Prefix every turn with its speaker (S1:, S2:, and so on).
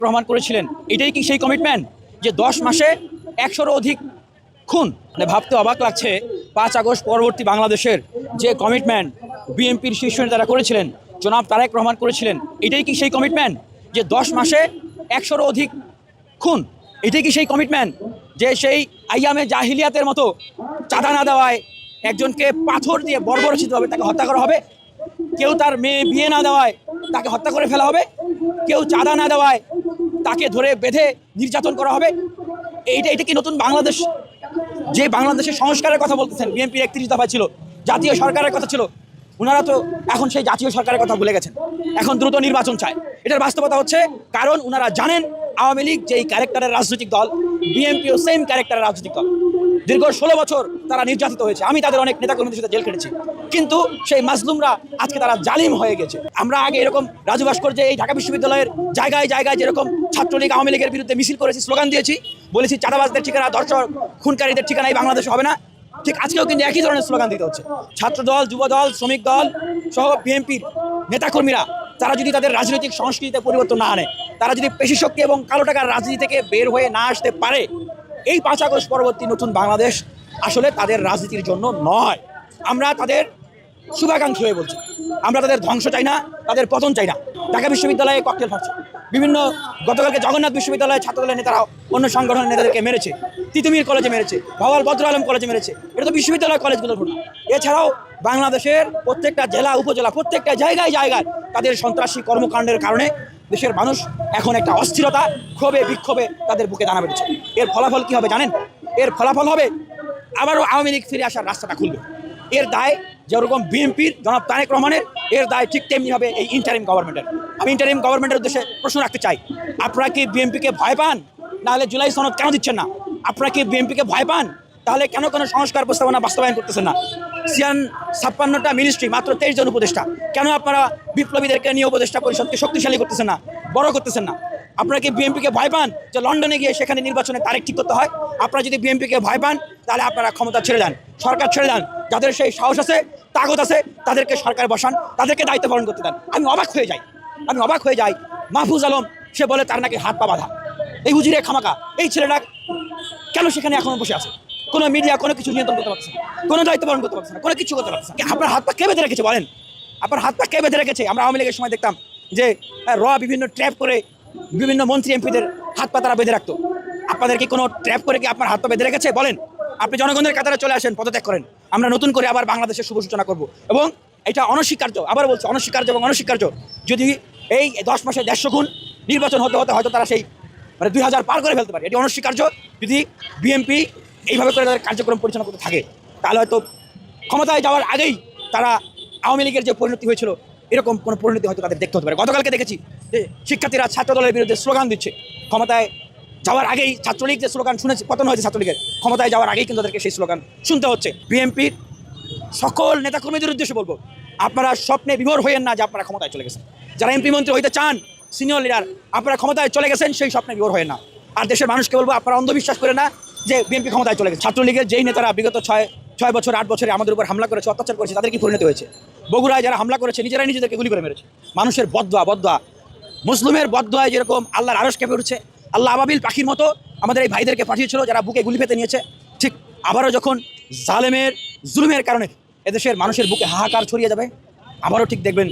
S1: প্রমাণ করেছিলেন। এটাই কি সেই কমিটমেন্ট যে 10 মাসে 100-রও অধিক খুন? মানে ভাবতে অবাক লাগছে 5 আগস্ট পরবর্তী বাংলাদেশের যে কমিটমেন্ট বিএনপির শীর্ষ নেতারা করেছিলেন, জনাব তারেক রহমান করেছিলেন, এটাই কি সেই কমিটমেন্ট যে 10 মাসে 100-রও অধিক খুন? এটাই কি সেই কমিটমেন্ট যে সেই আইয়ামে জাহিলিয়াতের মতো চাঁদা না দেওয়ায় একজনকে পাথর দিয়ে বর্বরচিতভাবে তাকে হত্যা করা হবে? কেউ তার মেয়ে বিয়ে না দেওয়ায় তাকে হত্যা করে ফেলা হবে? কেউ চাঁদা না দেওয়ায় তাকে ধরে বেঁধে নির্যাতন করা হবে? এটা কি নতুন বাংলাদেশ? যে বাংলাদেশের সংস্কারের কথা বলতেছেন, বিএনপির 31 দফা ছিল, জাতীয় সরকারের কথা ছিল, ওনারা তো এখন সেই জাতীয় সরকারের কথা ভুলে গেছেন। এখন দ্রুত নির্বাচন চায়। এটার বাস্তবতা হচ্ছে কারণ ওনারা জানেন আওয়ামী লীগ যেই ক্যারেক্টারের রাজনৈতিক দল, বিএনপিও সেম ক্যারেক্টারের রাজনৈতিক দল। দীর্ঘ 16 বছর তারা নির্যাতিত হয়েছে। আমি তাদের অনেক নেতাকর্মীদের সাথে জেল খেটেছি, কিন্তু সেই মাজলুমরা আজকে তারা জালিম হয়ে গেছে। আমরা আগে এরকম রাজু ভাস্কর্যে এই ঢাকা বিশ্ববিদ্যালয়ের জায়গায় জায়গায় যেরকম ছাত্রলীগ আওয়ামী লীগের বিরুদ্ধে মিছিল করেছি, স্লোগান দিয়েছি, বলেছি চাঁদাবাজদের ঠিকানা, ধর্ষক খুনকারীদের ঠিকানা এই বাংলাদেশে হবে না, ঠিক আজকেও কিন্তু একই ধরনের স্লোগান দিতে হচ্ছে। ছাত্র দল, যুব দল, শ্রমিক দল সহ বিএনপির নেতাকর্মীরা তারা যদি তাদের রাজনৈতিক সংস্কৃতিতে পরিবর্তন না আনে, তারা যদি পেশি শক্তি এবং কালো টাকার রাজনীতি থেকে বের হয়ে না আসতে পারে, এই 5 আগস্ট পরবর্তী নতুন বাংলাদেশ আসলে তাদের রাজনীতির জন্য নয়। আমরা তাদের শুভাকাঙ্ক্ষী হয়ে বলছি, আমরা তাদের ধ্বংস চাই না, তাদের পতন চাই না। ঢাকা বিশ্ববিদ্যালয়ে ককটেল ফাটছে, বিভিন্ন গতকালকে জগন্নাথ বিশ্ববিদ্যালয়ে ছাত্রদলের নেতারা অন্য সংগঠনের নেতাদেরকে মেরেছে, তিতুমির কলেজে মেরেছে, ভাওয়াল বদর আলম কলেজে মেরেছে। এটা তো বিশ্ববিদ্যালয় কলেজগুলোর ঘটনা। এছাড়াও বাংলাদেশের প্রত্যেকটা জেলা উপজেলা প্রত্যেকটা জায়গায় জায়গায় তাদের সন্ত্রাসী কর্মকাণ্ডের কারণে দেশের মানুষ এখন একটা অস্থিরতা, ক্ষোভে বিক্ষোভে তাদের বুকে দানা বেঁধেছে। এর ফলাফল কি হবে জানেন? এর ফলাফল হবে আবারও আওয়ামী লীগ ফিরে আসার রাস্তাটা খুলবে। এর দায় যেরকম বিএনপির জনাব তারেক রহমানের, এর দায় ঠিক তেমনি হবে এই ইন্টারিম গভর্নমেন্টের। আমি ইন্টারিম গভর্নমেন্টের উদ্দেশ্যে প্রশ্ন রাখতে চাই, আপনারা কি বিএনপিকে ভয় পান? নাহলে জুলাই সনদ কেন দিচ্ছেন না? আপনারা কি বিএনপিকে ভয় পান? তাহলে কেন কোনো সংস্কার প্রস্তাবনা বাস্তবায়ন করতেছেন না? 56টা মিনিস্ট্রি, মাত্র 23 জন উপদেষ্টা, কেন আপনারা বিপ্লবীদেরকে নিয়ে উপদেষ্টা পরিষদকে শক্তিশালী করতেছেন না, বড় করতেছেন না? আপনারা কি বিএনপিকে ভয় পান যে লন্ডনে গিয়ে সেখানে নির্বাচনে তারিখ ঠিক করতে হয়? আপনারা যদি বিএনপিকে ভয় পান তাহলে আপনারা ক্ষমতা ছেড়ে যান, সরকার ছেড়ে যান। যাদের সেই সাহস আছে, তাগত আছে, তাদেরকে সরকার বসান, তাদেরকে দায়িত্ব পালন করতে দেন। আমি অবাক হয়ে যাই মাহফুজ আলম সে বলে তার নাকি হাত পা বাঁধা। এই হুজুরে খামাকা, এই ছেলেটা কেন সেখানে এখনো বসে আছে? কোনো মিডিয়া কোনো কিছু নিয়ন্ত্রণ করতে পারছে না, কোনো দায়িত্ব পালন করতে পারছে না, কোনো কিছু করতে পারছে না। আপনার হাত পা কে বেঁধে রেখেছে বলেন? আপনার হাত পা কে বেঁধে রেখেছে? আমরা আওয়ামী লীগের সময় দেখতাম যে বিভিন্ন ট্র্যাপ করে বিভিন্ন মন্ত্রী এমপিদের হাত পা তারা বেঁধে রাখতো। আপনাদের কি কোনো ট্র্যাপ করে কি আপনার হাত পা বেঁধে রেখেছে? বলেন। আপনি জনগণের কাতারে চলে আসেন, পদত্যাগ করেন, আমরা নতুন করে আবার বাংলাদেশের শুভ সূচনা করবো। এবং এটা অনস্বীকার্য, আবার বলছি অনস্বীকার্য এবং অনস্বীকার্য, যদি এই 10 মাসে 150 খুন নির্বাচন হতে হতে হয়তো তারা সেই 2000 পার করে ফেলতে পারে। এটি অনস্বীকার্য। যদি বিএনপি এইভাবে করে তাদের কার্যক্রম পরিচালনা করতে থাকে, তাহলে হয়তো ক্ষমতায় যাওয়ার আগেই তারা আওয়ামী লীগের যে পরিণতি হয়েছিল এরকম কোনো পরিণতি হয়তো তাদের দেখতে হতে পারে। গতকালকে দেখেছি যে শিক্ষার্থীরা ছাত্রদলের বিরুদ্ধে স্লোগান দিচ্ছে, ক্ষমতায় যাওয়ার আগেই ছাত্রলীগ যে স্লোগান শুনেছে, পতন হয়েছে ছাত্রলীগের, ক্ষমতায় যাওয়ার আগেই কিন্তু তাদেরকে সেই স্লোগান শুনতে হচ্ছে। বিএনপির সকল নেতাকর্মীদের উদ্দেশ্যে বলবো, আপনারা স্বপ্নে বিভোর হইয়েন না যে আপনারা ক্ষমতায় চলে গেছেন। যারা এমপি মন্ত্রী হইতে চান, সিনিয়র লিডার, আপনারা ক্ষমতায় চলে গেছেন, সেই স্বপ্নে বিভোর হয়েন না। আর দেশের মানুষকে বলবো, আপনারা অন্ধবিশ্বাস করে না যে বিএনপি ক্ষমতায় চলে গেছে। ছাত্রলীগের যেই নেতারা বিগত 6 বছর 8 বছরে আমাদের উপর হামলা করেছে, অত্যাচার করেছে, তাদের কি পরিণতি হয়েছে? বগুড়ায় যারা হামলা করেছে নিজেরাই নিজেদেরকে গুলি করে মেরেছে। মানুষের বদদোয়া, মুসলিমের বদদোয়ায় যেরকম আল্লাহর আরশ কেঁপে উঠছে, আল্লাহ আবাবিল পাখির মতো আমাদের এই ভাইদেরকে পাঠিয়েছিল যারা বুকে গুলি পেতে নিয়েছে, ঠিক আবারও যখন জালেমের জুলুমের কারণে এদেশের মানুষের বুকে হাহাকার ছড়িয়ে যাবে, আবারও ঠিক দেখবেন